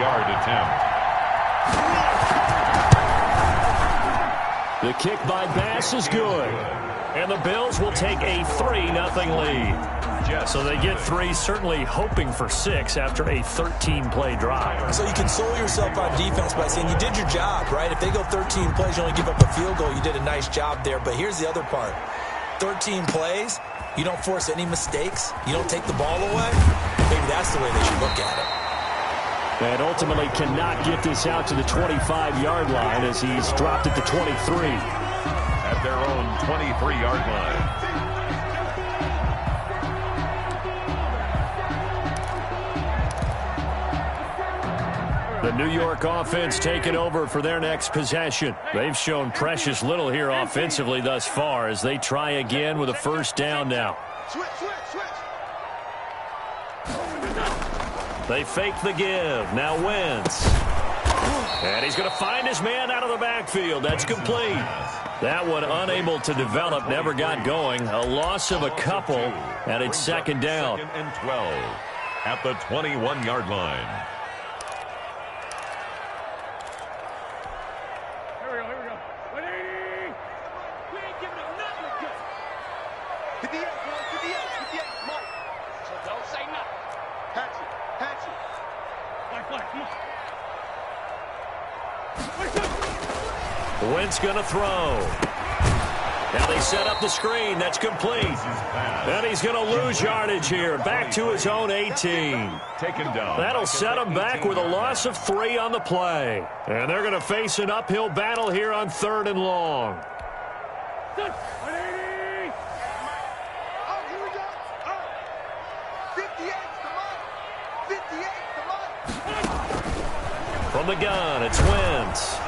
13-yard attempt. The kick by Bass is good. And the Bills will take a 3-0 lead. So they get 3, certainly hoping for 6 after a 13-play drive. So you console yourself on defense by saying you did your job, right? If they go 13 plays, you only give up a field goal, you did a nice job there. But here's the other part. 13 plays, you don't force any mistakes, you don't take the ball away. Maybe that's the way they should look at it. And ultimately cannot get this out to the 25-yard line as he's dropped it to 23. At their own 23-yard line. The New York offense taking over for their next possession. They've shown precious little here offensively thus far as they try again with a first down now. They fake the give. Now Wentz. And he's going to find his man out of the backfield. That's complete. That one unable to develop, never got going. A loss of a couple, and it's second down. 2nd and 12 at the 21-yard line. Here we go. 180. We ain't giving up nothing good. Hit the edge, man. Hit the edge. Mike. So don't say nothing. Patch it. Mike, come on. Wentz going to throw. Now they set up the screen. That's complete. And he's going to lose yardage here. Back to his own 18. Taken down. That'll set him back with a loss of 3 on the play. And they're going to face an uphill battle here on 3rd and long. From the gun, it's Wentz.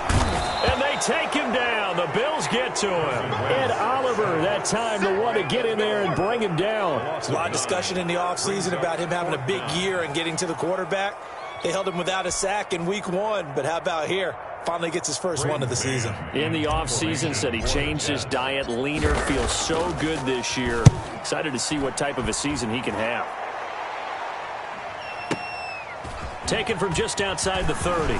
And they take him down. The Bills get to him. Ed Oliver, that time, the one to get in there and bring him down. There's a lot of discussion in the offseason about him having a big year and getting to the quarterback. They held him without a sack in week 1, but how about here? Finally gets his first one of the season. In the offseason, said he changed his diet, leaner, feels so good this year. Excited to see what type of a season he can have. Taken from just outside the 30.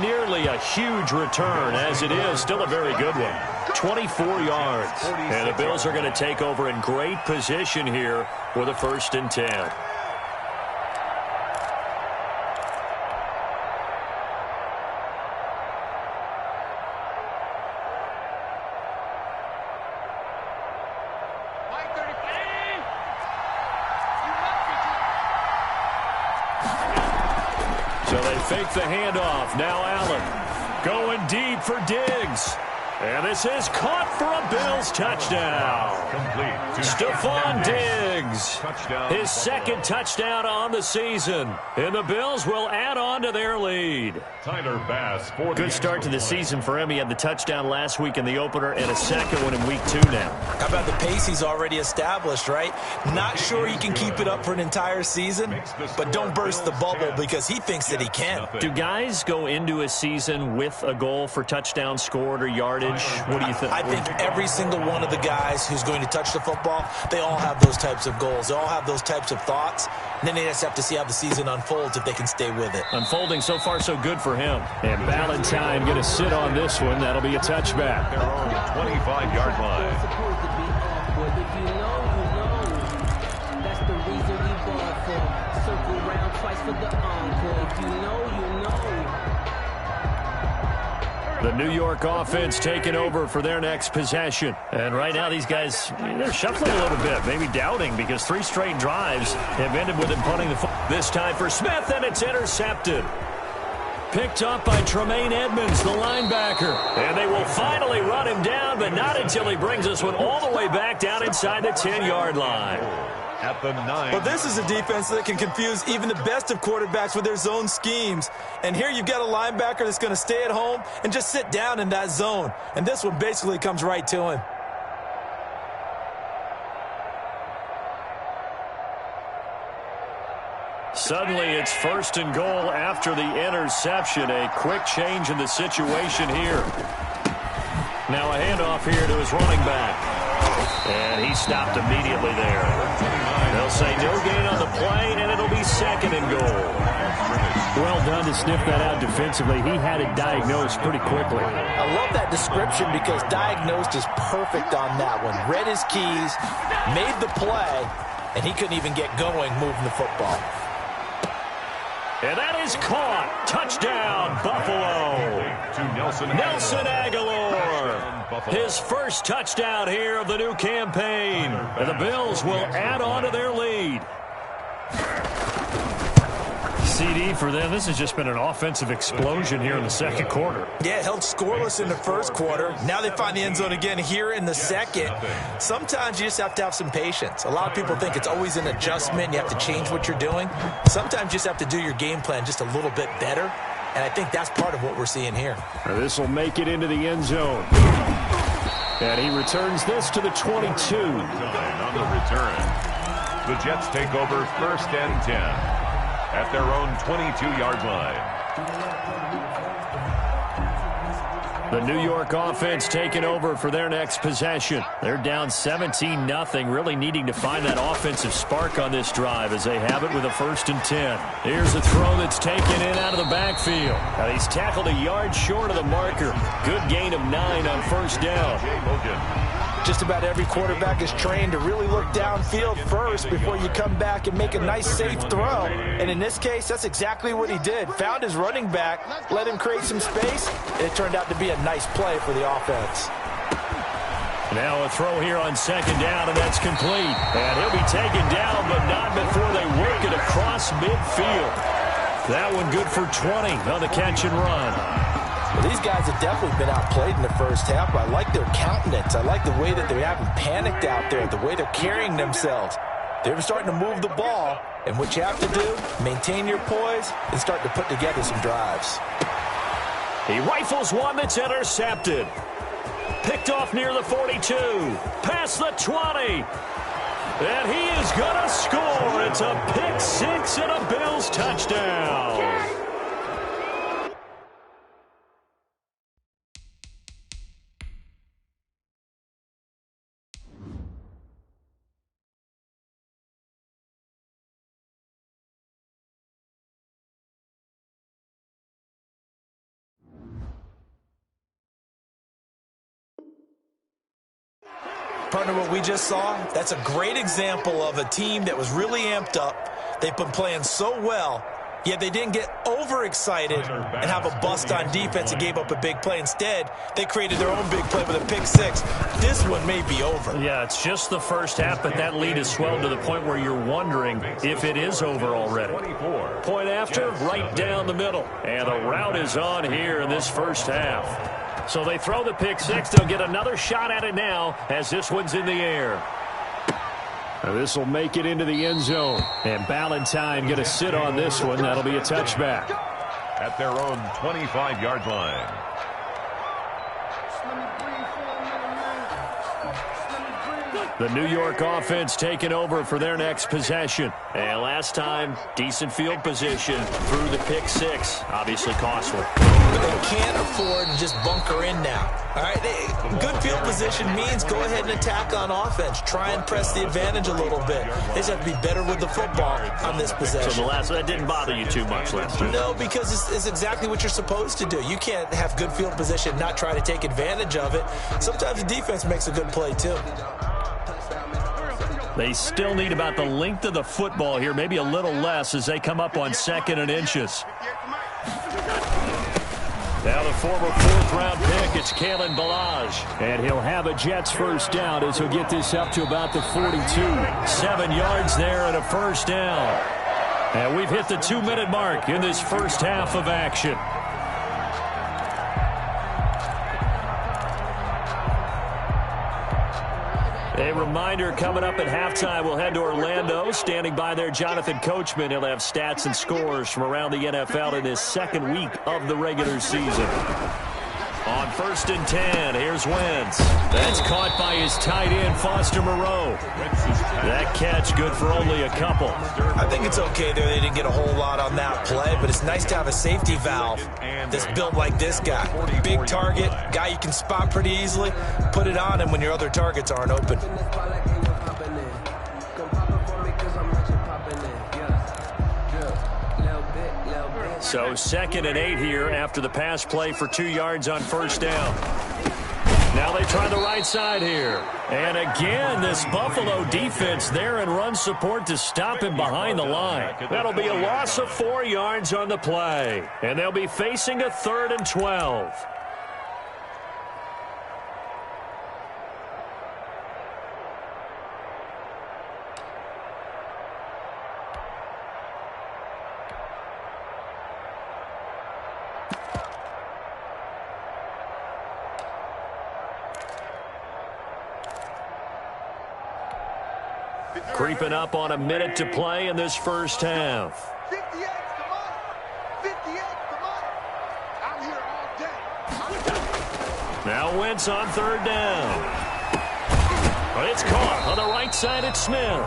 Nearly a huge return, as it is. Still a very good one. 24 yards. And the Bills are going to take over in great position here with a 1st and 10. So they fake the handoff. Now Allen going deep for Diggs. And this is caught for a Bills touchdown. Complete. Stephon Diggs. His 2nd touchdown on the season. And the Bills will add on to their lead. Tyler Bass for Good start to the season for him. He had the touchdown last week in the opener and a 2nd one in week 2 now. How about the pace he's already established, right? Not sure he can keep it up for an entire season, but don't burst the bubble because he thinks that he can. Do guys go into a season with a goal for touchdown scored or yardage? What do you think? I think every single one of the guys who's going to touch the football, they all have those types of goals. They all have those types of thoughts. And then they just have to see how the season unfolds if they can stay with it. Unfolding so far so good for him. And Valentine going to sit on this one. That'll be a touchback. their own 25-yard line. If you know, that's the reason we bought for. Circle round twice for the encore. If you know, you know. The New York offense taking over for their next possession. And right now these guys, they're shuffling a little bit, maybe doubting because 3 straight drives have ended with him punting the football. This time for Smith, and it's intercepted. Picked up by Tremaine Edmonds, the linebacker. And they will finally run him down, but not until he brings this one all the way back down inside the 10-yard line. At the 9. But this is a defense that can confuse even the best of quarterbacks with their zone schemes. And here you've got a linebacker that's going to stay at home and just sit down in that zone. And this one basically comes right to him. Suddenly it's 1st and goal after the interception. A quick change in the situation here. Now a handoff here to his running back. And he stopped immediately there. They'll say no gain on and goal. Well done to sniff that out defensively. He had it diagnosed pretty quickly. I love that description because diagnosed is perfect on that one. Read his keys, made the play, and he couldn't even get going moving the football. And that is caught. Touchdown, Buffalo. To Nelson Aguilar. His first touchdown here of the new campaign. And the Bills will add on to their lead. CD for them. This has just been an offensive explosion here in the second quarter. Yeah, held scoreless in the first quarter. Now they find the end zone again here in the second. Sometimes you just have to have some patience. A lot of people think it's always an adjustment. You have to change what you're doing. Sometimes you just have to do your game plan just a little bit better. And I think that's part of what we're seeing here. This will make it into the end zone. And he returns this to the 22. on the return. The Jets take over 1st and 10. At their own 22-yard line. The New York offense taking over for their next possession. They're down 17-0, really needing to find that offensive spark on this drive as they have it with a 1st and 10. Here's a throw that's taken in out of the backfield. And he's tackled a yard short of the marker. Good gain of 9 on 1st down. Just about every quarterback is trained to really look downfield first before you come back and make a nice, safe throw. And in this case, that's exactly what he did. Found his running back, let him create some space, and it turned out to be a nice play for the offense. Now a throw here on 2nd down, and that's complete. And he'll be taken down, but not before they work it across midfield. That one good for 20 on the catch and run. Well, these guys have definitely been outplayed in the first half. I like their countenance. I like the way that they haven't panicked out there, the way they're carrying themselves. They're starting to move the ball, and what you have to do, maintain your poise and start to put together some drives. He rifles one that's intercepted. Picked off near the 42. Past the 20. And he is going to score. It's a pick six and a Bills touchdown. Partner, what we just saw, that's a great example of a team that was really amped up. They've been playing so well, yet they didn't get overexcited and have a bust on defense and gave up a big play. Instead, they created their own big play with a pick six. This one may be over. Yeah, it's just the first half, but that lead has swelled to the point where you're wondering if it is over already. Point after, right down the middle. And the route is on here in this first half. So they throw the pick six. They'll get another shot at it now as this one's in the air. This will make it into the end zone. And Ballantyne going to sit on this one. That'll be a touchback. At their own 25-yard line. The New York offense taking over for their next possession. And last time, decent field position through the pick six. Obviously costly. But they can't afford to just bunker in now. All right, good field position means go ahead and attack on offense. Try and press the advantage a little bit. They just have to be better with the football on this possession. So that didn't bother you too much last time? No, because it's exactly what you're supposed to do. You can't have good field position and not try to take advantage of it. Sometimes the defense makes a good play too. They still need about the length of the football here, maybe a little less as they come up on 2nd and inches. Now the former 4th-round pick, it's Kalen Ballage. And he'll have a Jets first down as he'll get this up to about the 42. 7 yards there and a first down. And we've hit the 2-minute mark in this first half of action. A reminder, coming up at halftime, we'll head to Orlando. Standing by there, Jonathan Coachman. He'll have stats and scores from around the NFL in his second week of the regular season. On 1st and 10, here's Wentz. That's caught by his tight end, Foster Moreau. That catch good for only a couple. I think it's okay there. They didn't get a whole lot on that play, but it's nice to have a safety valve that's built like this guy. Big target, guy you can spot pretty easily. Put it on him when your other targets aren't open. So 2nd and 8 here after the pass play for 2 yards on first down. Now they try the right side here. And again, this Buffalo defense there in run support to stop him behind the line. That'll be a loss of 4 yards on the play. And they'll be facing a 3rd and 12. Creeping up on a minute to play in this first half. 58's the money. 58's the money. I'm here all day. Now Wentz on 3rd down. But it's caught on the right side at Smith.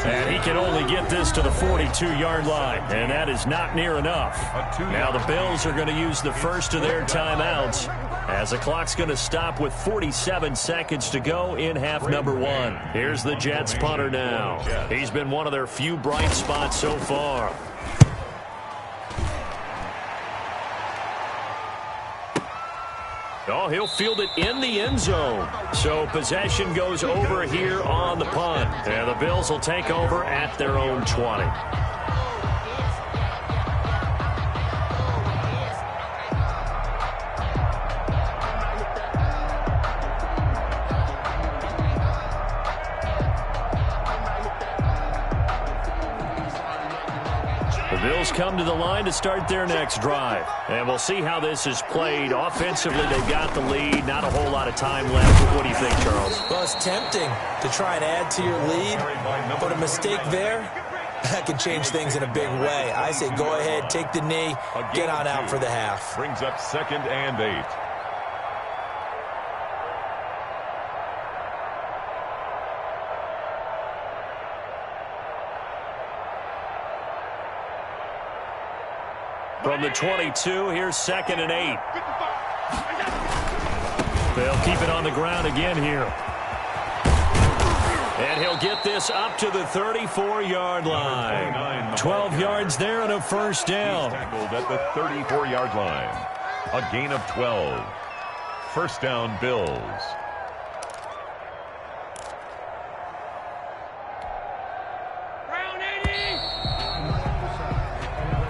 And he can only get this to the 42-yard line, and that is not near enough. Now the Bills are going to use the first of their timeouts as the clock's going to stop with 47 seconds to go in half number 1. Here's the Jets punter now. He's been one of their few bright spots so far. Oh, he'll field it in the end zone. So possession goes over here on the punt. And the Bills will take over at their own 20. Bills come to the line to start their next drive. And we'll see how this is played. Offensively, they've got the lead. Not a whole lot of time left. What do you think, Charles? Well, it's tempting to try and add to your lead, but a mistake there, that can change things in a big way. I say go ahead, take the knee, get on out for the half. Brings up 2nd and 8. From the 22, here's 2nd and 8. They'll keep it on the ground again here. And he'll get this up to the 34-yard line. 12 yards there and a first down. Tackled at the 34-yard line. A gain of 12. First down, Bills.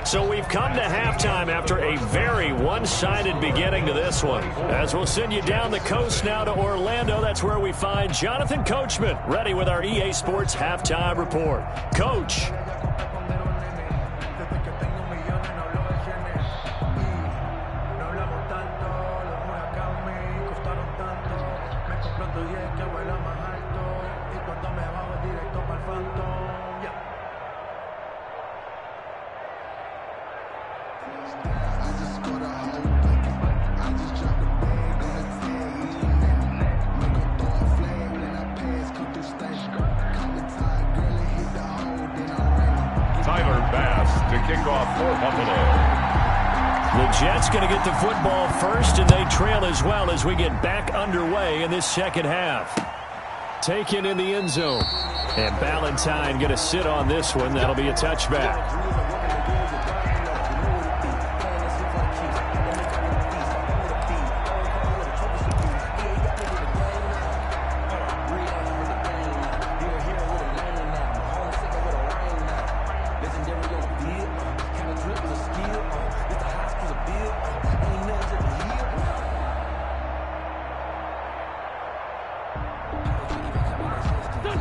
So we've come to halftime after a very one-sided beginning to this one. As we'll send you down the coast now to Orlando, that's where we find Jonathan Coachman ready with our EA Sports Halftime Report. Coach. Jets going to get the football first, and they trail as well as we get back underway in this second half. Taken in the end zone. And Ballantyne going to sit on this one. That'll be a touchback.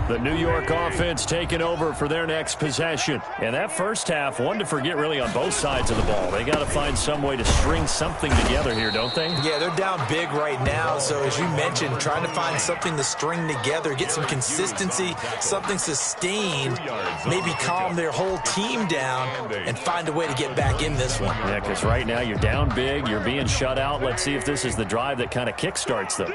The New York offense taking over for their next possession. And that first half, one to forget really on both sides of the ball. They got to find some way to string something together here, don't they? Yeah, they're down big right now. So as you mentioned, trying to find something to string together, get some consistency, something sustained, maybe calm their whole team down and find a way to get back in this one. Yeah, because right now you're down big, you're being shut out. Let's see if this is the drive that kind of kickstarts them.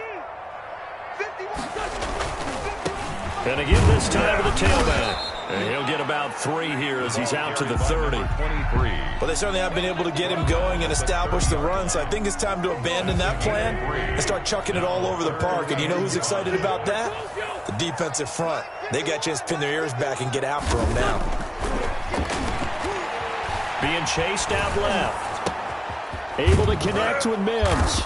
And again this time to the tailback. And he'll get about 3 here as he's out to the 30. Well, they certainly have been able to get him going and establish the run, so I think it's time to abandon that plan and start chucking it all over the park. And you know who's excited about that? The defensive front. They got a chance to pin their ears back and get after him now. Being chased out left. Able to connect with Mims.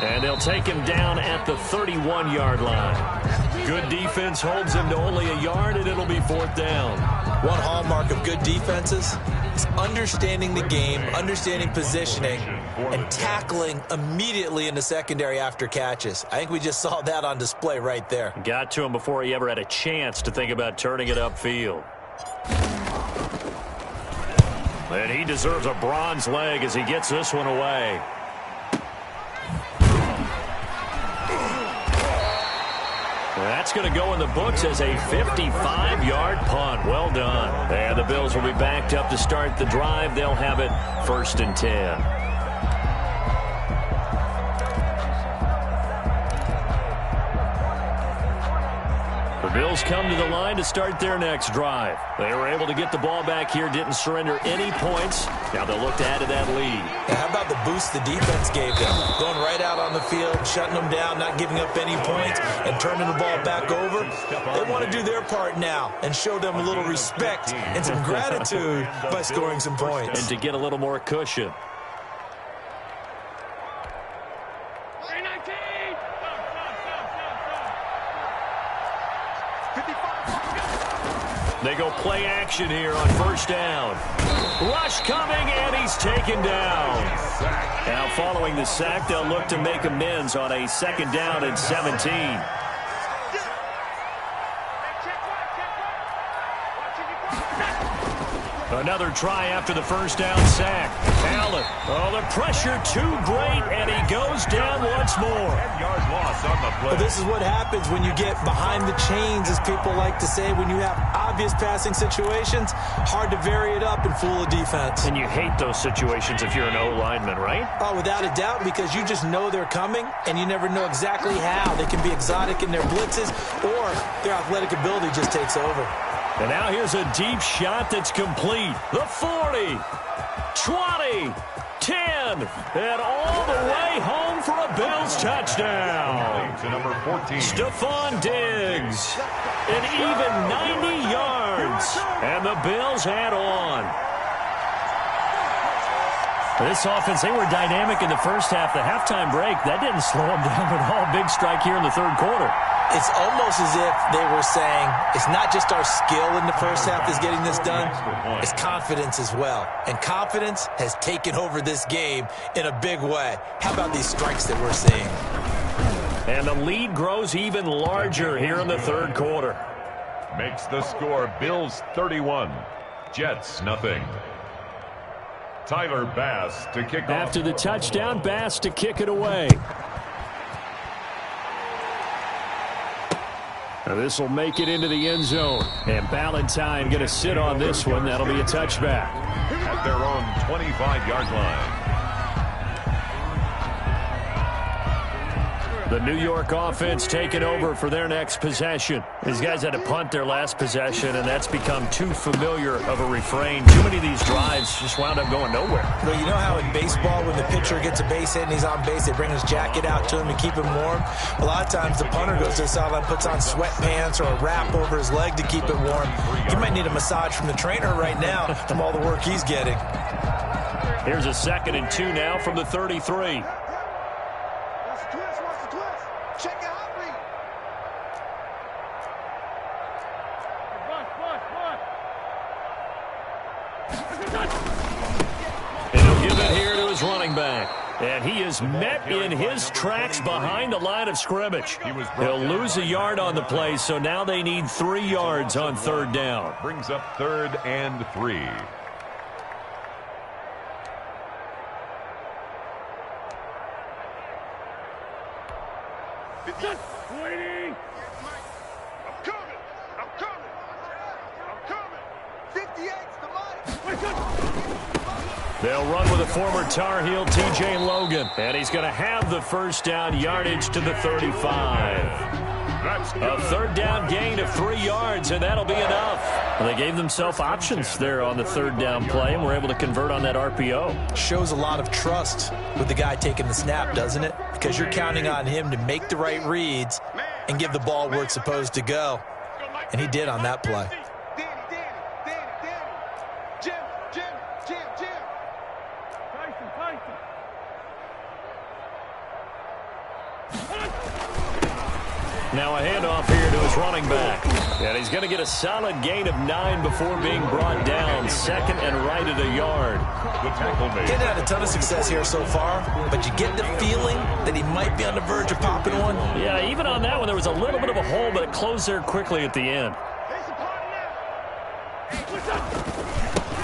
And they'll take him down at the 31-yard line. Good defense holds him to only a yard, and it'll be 4th down. One hallmark of good defenses is understanding the game, understanding positioning, and tackling immediately in the secondary after catches. I think we just saw that on display right there. Got to him before he ever had a chance to think about turning it upfield. And he deserves a bronze leg as he gets this one away. That's going to go in the books as a 55-yard punt. Well done. And the Bills will be backed up to start the drive. They'll have it 1st and 10. The Bills come to the line to start their next drive. They were able to get the ball back here, didn't surrender any points. Now they'll look to add to that lead. Yeah, how about the boost the defense gave them? Going right out on the field, shutting them down, not giving up any points, and turning the ball back over. They want to do their part now and show them a little respect and some gratitude by scoring some points. And to get a little more cushion. They go play action here on 1st down. Rush coming, and he's taken down. Now following the sack, they'll look to make amends on a 2nd down and 17. Another try after the 1st down sack. Allen. Oh, the pressure too great, and he goes down once more. 10-yard loss on the play. Well, this is what happens when you get behind the chains, as people like to say. When you have obvious passing situations, hard to vary it up and fool a defense. And you hate those situations if you're an O-lineman, right? Oh, without a doubt, because you just know they're coming, and you never know exactly how. They can be exotic in their blitzes, or their athletic ability just takes over. And now here's a deep shot that's complete. The 40, 20, 10, and all the way home for a Bills touchdown. To number 14. Stephon Diggs. An even 90 yards. And the Bills add on. This offense, they were dynamic in the first half. The halftime break, that didn't slow them down at all. Big strike here in the 3rd quarter. It's almost as if they were saying, it's not just our skill in the first half that's getting this done, it's confidence as well. And confidence has taken over this game in a big way. How about these strikes that we're seeing? And the lead grows even larger here in the 3rd quarter. Makes the score Bills 31, Jets nothing. Tyler Bass to kick off. After the touchdown, Bass to kick it away. Now this will make it into the end zone. And Ballantyne going to sit on this one. That'll be a touchback. At their own 25-yard line. The New York offense taking over for their next possession. These guys had to punt their last possession, and that's become too familiar of a refrain. Too many of these drives just wound up going nowhere. Well, you know how in baseball, when the pitcher gets a base hit and he's on base, they bring his jacket out to him to keep him warm? A lot of times the punter goes to the sideline, puts on sweatpants or a wrap over his leg to keep it warm. He might need a massage from the trainer right now from all the work he's getting. Here's a 2nd and 2 now from the 33. And he'll give it here to his running back. And he is met in his tracks behind the line of scrimmage. He'll lose a yard on the play, so now they need 3 yards on 3rd down. Brings up 3rd and 3. Waiting. I'm coming. I'm coming. I'm coming. 58's the mic. They'll run with a former Tar Heel, T.J. Logan. And he's going to have the 1st down, yardage to the 35. A 3rd down gain of 3 yards, and that'll be enough. Well, they gave themselves options there on the 3rd down play, and were able to convert on that RPO. Shows a lot of trust with the guy taking the snap, doesn't it? Because you're counting on him to make the right reads and give the ball where it's supposed to go. And he did on that play. Danny. Jim. Now a handoff here to his running back. And he's going to get a solid gain of 9 before being brought down. Second and right at a yard. The tackle made. He's had a ton of success here so far, but you get the feeling that he might be on the verge of popping one. Yeah, even on that one, there was a little bit of a hole, but it closed there quickly at the end.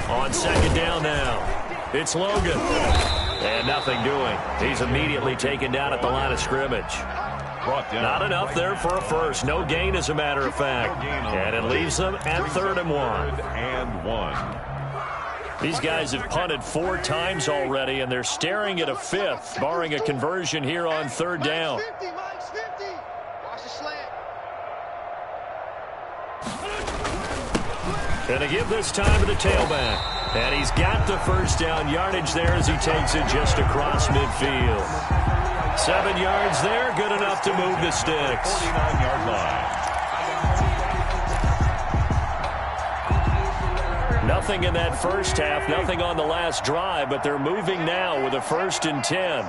On second down now, it's Logan. And nothing doing. He's immediately taken down at the line of scrimmage. Not enough there for a first. No gain, as a matter of fact. And it leaves them at 3rd and 1. These guys have punted 4 times already, and they're staring at a 5th, barring a conversion here on 3rd down. Gonna give this time to the tailback. And he's got the first down yardage there as he takes it just across midfield. 7 yards there, good enough to move the sticks. 49-yard line. Nothing in that first half, nothing on the last drive, but they're moving now with a 1st and 10.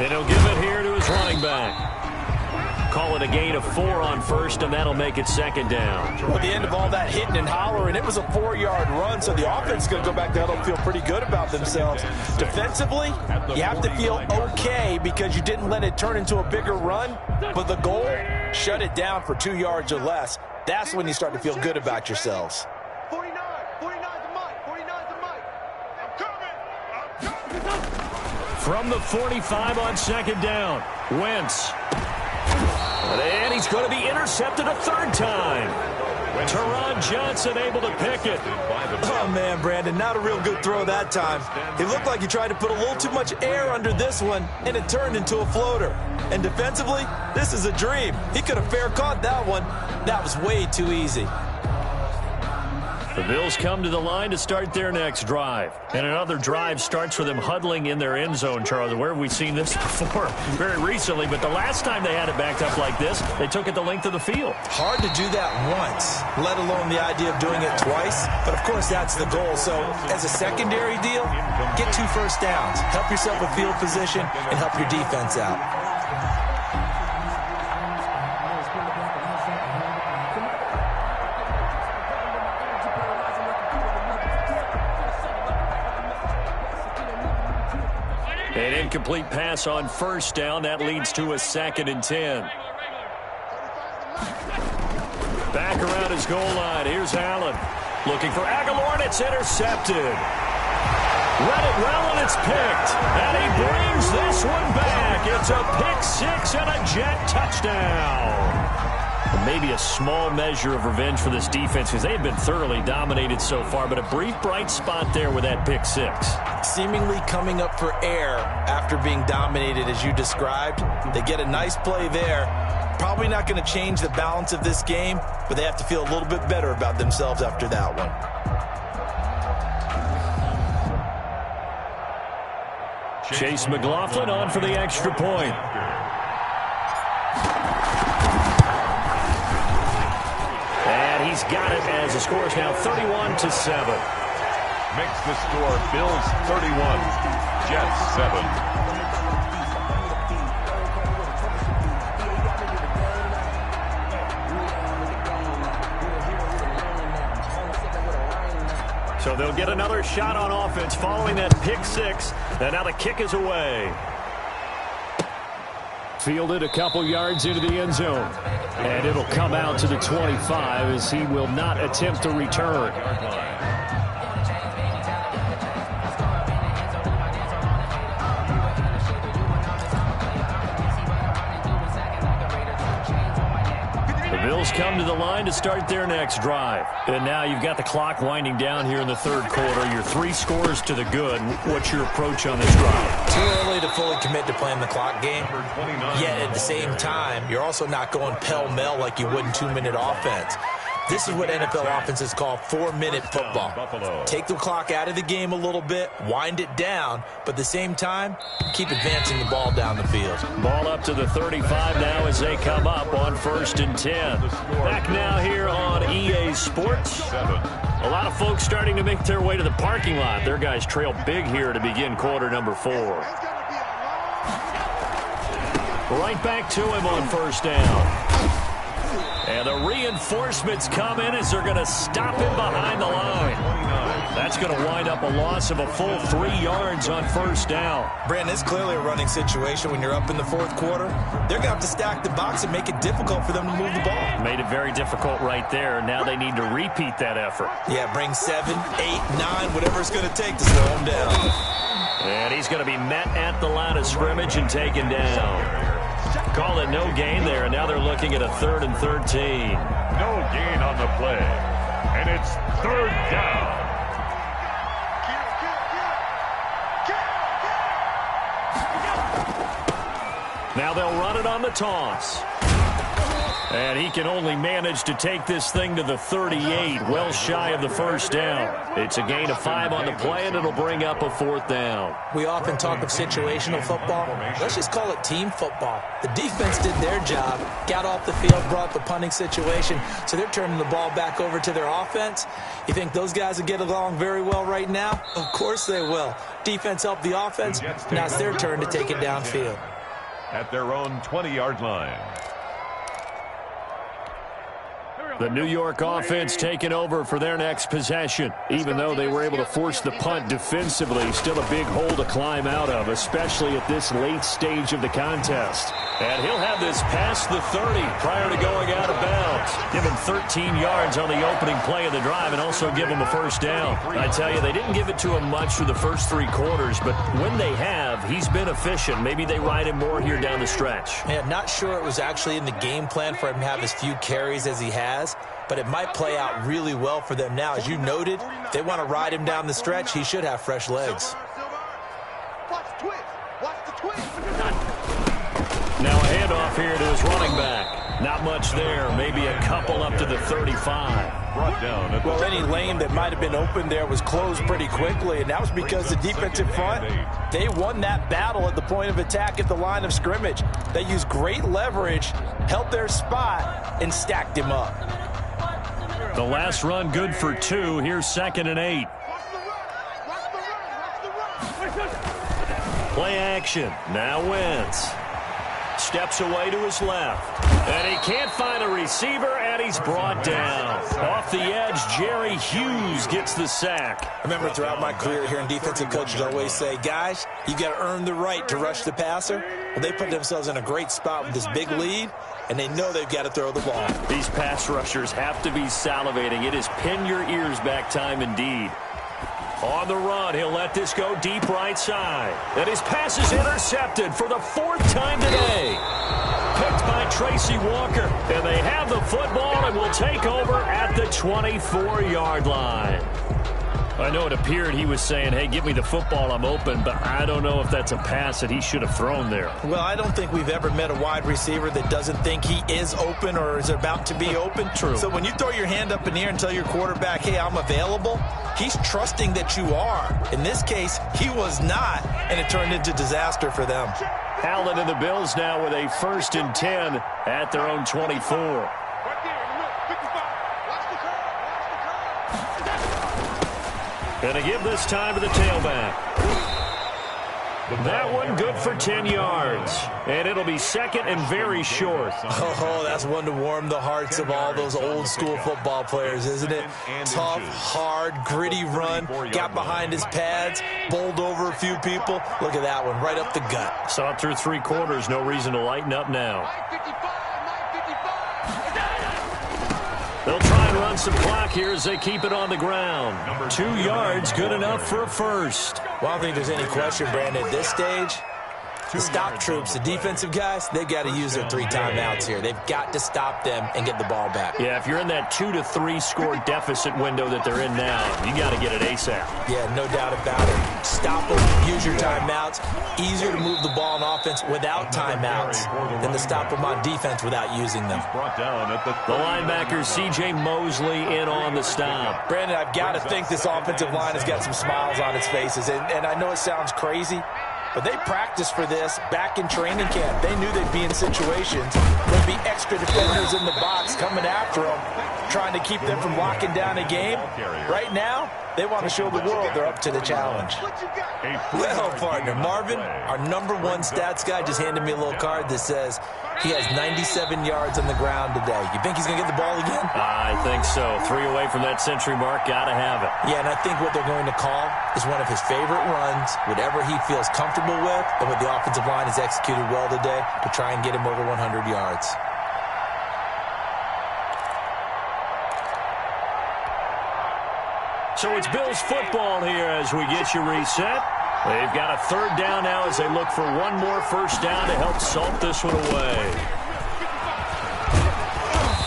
And he'll give it here to his running back. Call it a gain of 4 on first, and that'll make it 2nd down. Well, at the end of all that hitting and hollering, it was a 4-yard run, so the offense is going to go back to huddle and feel pretty good about themselves. Defensively, you have to feel okay because you didn't let it turn into a bigger run, but the goal, shut it down for 2 yards or less. That's when you start to feel good about yourselves. 49 to Mike. 49 to Mike. I'm coming. From the 45 on 2nd down, Wentz. And he's going to be intercepted a 3rd time. Teron Johnson able to pick it. Oh, man, Brandon, not a real good throw that time. It looked like he tried to put a little too much air under this one, and it turned into a floater. And defensively, this is a dream. He could have fair caught that one. That was way too easy. The Bills come to the line to start their next drive. And another drive starts with them huddling in their end zone, Charles. Where have we seen this before? Very recently, but the last time they had it backed up like this, they took it the length of the field. Hard to do that once, let alone the idea of doing it twice. But, of course, that's the goal. So, as a secondary deal, get 2 first downs. Help yourself with field position and help your defense out. An incomplete pass on first down. That leads to a 2nd and 10. Back around his goal line. Here's Allen. Looking for Aguilar, and it's intercepted. Read it well, and it's picked. And he brings this one back. It's a pick 6 and a Jet touchdown. Maybe a small measure of revenge for this defense because they've been thoroughly dominated so far, but a brief bright spot there with that pick 6. Seemingly coming up for air after being dominated as you described. They get a nice play there. Probably not going to change the balance of this game, but they have to feel a little bit better about themselves after that one. Chase McLaughlin on for the extra point. And he's got it as the score is now 31-7. Makes the score Bills 31, Jets 7. So they'll get another shot on offense following that pick 6. And now the kick is away. Fielded a couple yards into the end zone. And it'll come out to the 25 as he will not attempt to return. Bills come to the line to start their next drive. And now you've got the clock winding down here in the 3rd quarter. Your 3 scores to the good. What's your approach on this drive? Too early to fully commit to playing the clock game. Yet at the same time, you're also not going pell-mell like you would in 2-minute offense. This is what NFL offenses call 4-minute football. Take the clock out of the game a little bit, wind it down, but at the same time, keep advancing the ball down the field. Ball up to the 35 now as they come up on 1st and 10. Back now here on EA Sports. A lot of folks starting to make their way to the parking lot. Their guys trail big here to begin quarter number 4. Right back to him on 1st down. And the reinforcements come in as they're going to stop him behind the line. That's going to wind up a loss of a full 3 yards on 1st down. Brandon, it's clearly a running situation when you're up in the 4th quarter. They're going to have to stack the box and make it difficult for them to move the ball. Made it very difficult right there. Now they need to repeat that effort. Yeah, bring 7, 8, 9, whatever it's going to take to slow him down. And he's going to be met at the line of scrimmage and taken down. Call it no gain there, and now they're looking at a 3rd and 13. No gain on the play, and it's 3rd down. Now they'll run it on the toss. And he can only manage to take this thing to the 38, well shy of the 1st down. It's a gain of 5 on the play, and it'll bring up a 4th down. We often talk of situational football. Let's just call it team football. The defense did their job, got off the field, brought the punting situation, so they're turning the ball back over to their offense. You think those guys will get along very well right now? Of course they will. Defense helped the offense. Now it's their turn to take it downfield. At their own 20-yard line. The New York offense taking over for their next possession. Even though they were able to force the punt defensively, still a big hole to climb out of, especially at this late stage of the contest. And he'll have this past the 30 prior to going out of bounds. Give him 13 yards on the opening play of the drive and also give him a 1st down. I tell you, they didn't give it to him much through the first 3 quarters, but when they have, he's been efficient. Maybe they ride him more here down the stretch. Yeah, not sure it was actually in the game plan for him to have as few carries as he has, but it might play out really well for them now. As you noted, if they want to ride him down the stretch, he should have fresh legs. Now a handoff here to his running back. Not much there. Maybe a couple up to the 35. Brought down. Well, any lane that might have been open there was closed pretty quickly, and that was because the defensive front, they won that battle at the point of attack at the line of scrimmage. They used great leverage, held their spot, and stacked him up. The last run good for 2. Here's 2nd and 8. Play action. Now Wentz. Steps away to his left. And he can't find a receiver, and he's brought down. Off the edge, Jerry Hughes gets the sack. I remember throughout my career hearing defensive coaches always say, guys, you got to earn the right to rush the passer. Well, they put themselves in a great spot with this big lead, and they know they've got to throw the ball. These pass rushers have to be salivating. It is pin your ears back time indeed. On the run, he'll let this go deep right side. And his pass is intercepted for the 4th time today. Picked by Tracy Walker. And they have the football and will take over at the 24-yard line. I know it appeared he was saying, hey, give me the football, I'm open, but I don't know if that's a pass that he should have thrown there. Well, I don't think we've ever met a wide receiver that doesn't think he is open or is about to be open. True. So when you throw your hand up in the air and tell your quarterback, hey, I'm available, he's trusting that you are. In this case, he was not, and it turned into disaster for them. Allen and the Bills now with a 1st and 10 at their own 24. Going to give this time to the tailback. That one good for 10 yards. And it'll be 2nd and very short. Oh, that's one to warm the hearts of all those old school football players, isn't it? Tough, hard, gritty run. Got behind his pads, bowled over a few people. Look at that one, right up the gut. Saw it through 3 quarters. No reason to lighten up now. They'll try and run some clock here as they keep it on the ground. 2 yards, good enough for a 1st. Well, I don't think there's any question, Brandon, at this stage, The stop troops, the defensive guys, they've got to use their 3 timeouts here. They've got to stop them and get the ball back. Yeah, if you're in that 2 to 3 score deficit window that they're in now, you got to get it ASAP. Yeah, no doubt about it. Stop them, use your timeouts. Easier to move the ball on offense without timeouts than to stop them on defense without using them. Brought down at The linebacker, C.J. Mosley, in on the stop. Brandon, I've got to think this offensive line has got some smiles on its faces. And I know it sounds crazy, but they practiced for this back in training camp. They knew they'd be in situations. There'd be extra defenders in the box coming after them, trying to keep them from locking down a game. Right now, they want to show the world they're up to the challenge. Well, partner, Marvin, our #1 stats guy, just handed me a little card that says he has 97 yards on the ground today. You think he's going to get the ball again? I think so. 3 away from that century mark. Got to have it. Yeah, and I think what they're going to call is one of his favorite runs, whatever he feels comfortable with, and what the offensive line has executed well today to try and get him over 100 yards. So it's Bills football here as we get you reset. They've got a 3rd down now as they look for one more first down to help salt this one away.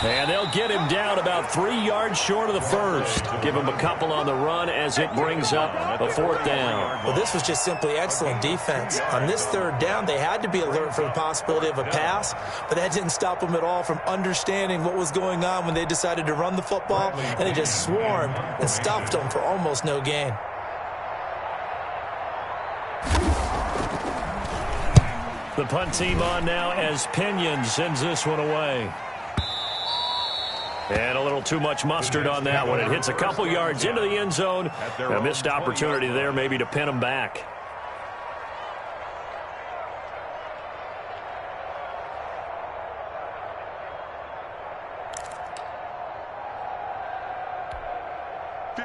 And they'll get him down about 3 yards short of the first. Give him a couple on the run as it brings up a 4th down. Well, this was just simply excellent defense. On this 3rd down, they had to be alert for the possibility of a pass, but that didn't stop them at all from understanding what was going on when they decided to run the football, and they just swarmed and stuffed them for almost no gain. The punt team on now as Pinion sends this one away. And a little too much mustard on that one. It hits a couple yards into the end zone. A missed opportunity there maybe to pin them back.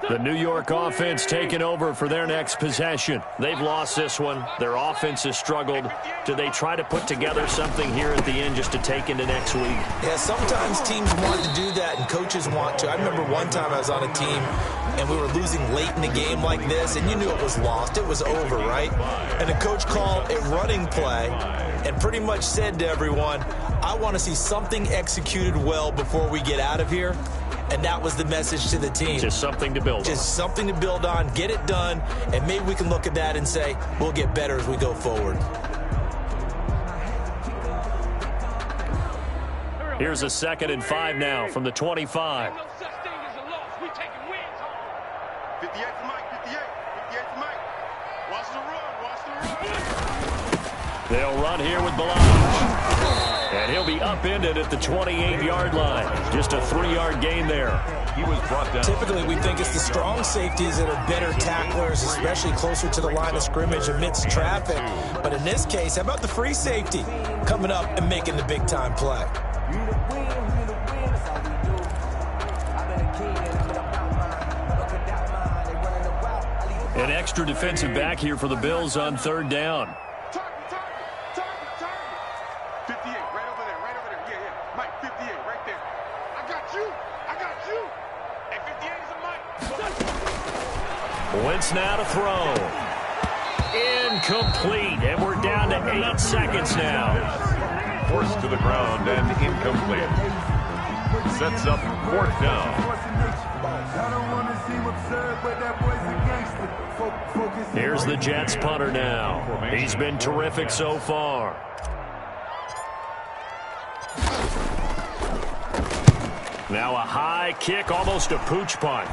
The New York offense taking over for their next possession. They've lost this one. Their offense has struggled. Do they try to put together something here at the end just to take into next week? Yeah, sometimes teams want to do that and coaches want to. I remember one time I was on a team and we were losing late in the game like this, and you knew it was lost. It was over, right? And the coach called a running play and pretty much said to everyone, I want to see something executed well before we get out of here. And that was the message to the team. Just something to build on. Just something to build on, get it done, and maybe we can look at that and say, we'll get better as we go forward. Here's a 2nd and 5 now from the 25. No such thing as a loss. We taking wins home. 58 to Mike, 58 to Mike. Watch the run, watch the run. They'll run here with Balaj. And he'll be upended at the 28-yard line. Just a 3-yard gain there. He was brought down. Typically, we think it's the strong safeties that are better tacklers, especially closer to the line of scrimmage amidst traffic. But in this case, how about the free safety coming up and making the big-time play? An extra defensive back here for the Bills on 3rd down. 58, right over there. Yeah. Mike, 58, right there. I got you. Hey, 58 is a Mike. Wentz now to throw. Incomplete, and we're down to 8 seconds now. Forced to the ground and incomplete. Sets up 4th down. Here's the Jets punter now. He's been terrific so far. Now a high kick, almost a pooch punt.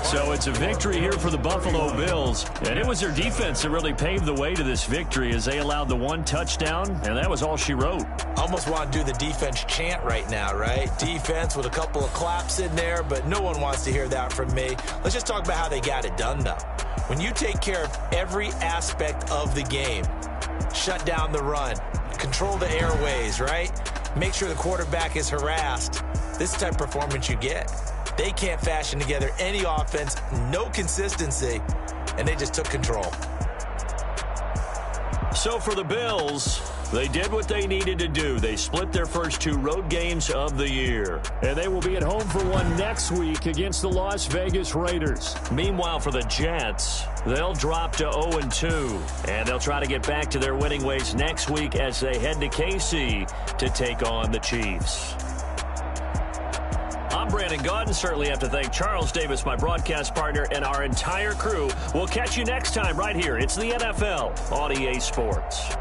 So it's a victory here for the Buffalo Bills. And it was their defense that really paved the way to this victory as they allowed the 1 touchdown, and that was all she wrote. Almost want to do the defense chant right now, right? Defense with a couple of claps in there, but no one wants to hear that from me. Let's just talk about how they got it done, though. When you take care of every aspect of the game, shut down the run, control the airways, right? Make sure the quarterback is harassed. This is the type of performance you get. They can't fashion together any offense, no consistency, and they just took control. So for the Bills, They did what they needed to do. They split their first 2 road games of the year. And they will be at home for one next week against the Las Vegas Raiders. Meanwhile, for the Jets, they'll drop to 0-2. And they'll try to get back to their winning ways next week as they head to KC to take on the Chiefs. I'm Brandon Gaudin. Certainly have to thank Charles Davis, my broadcast partner, and our entire crew. We'll catch you next time right here. It's the NFL on EA Sports.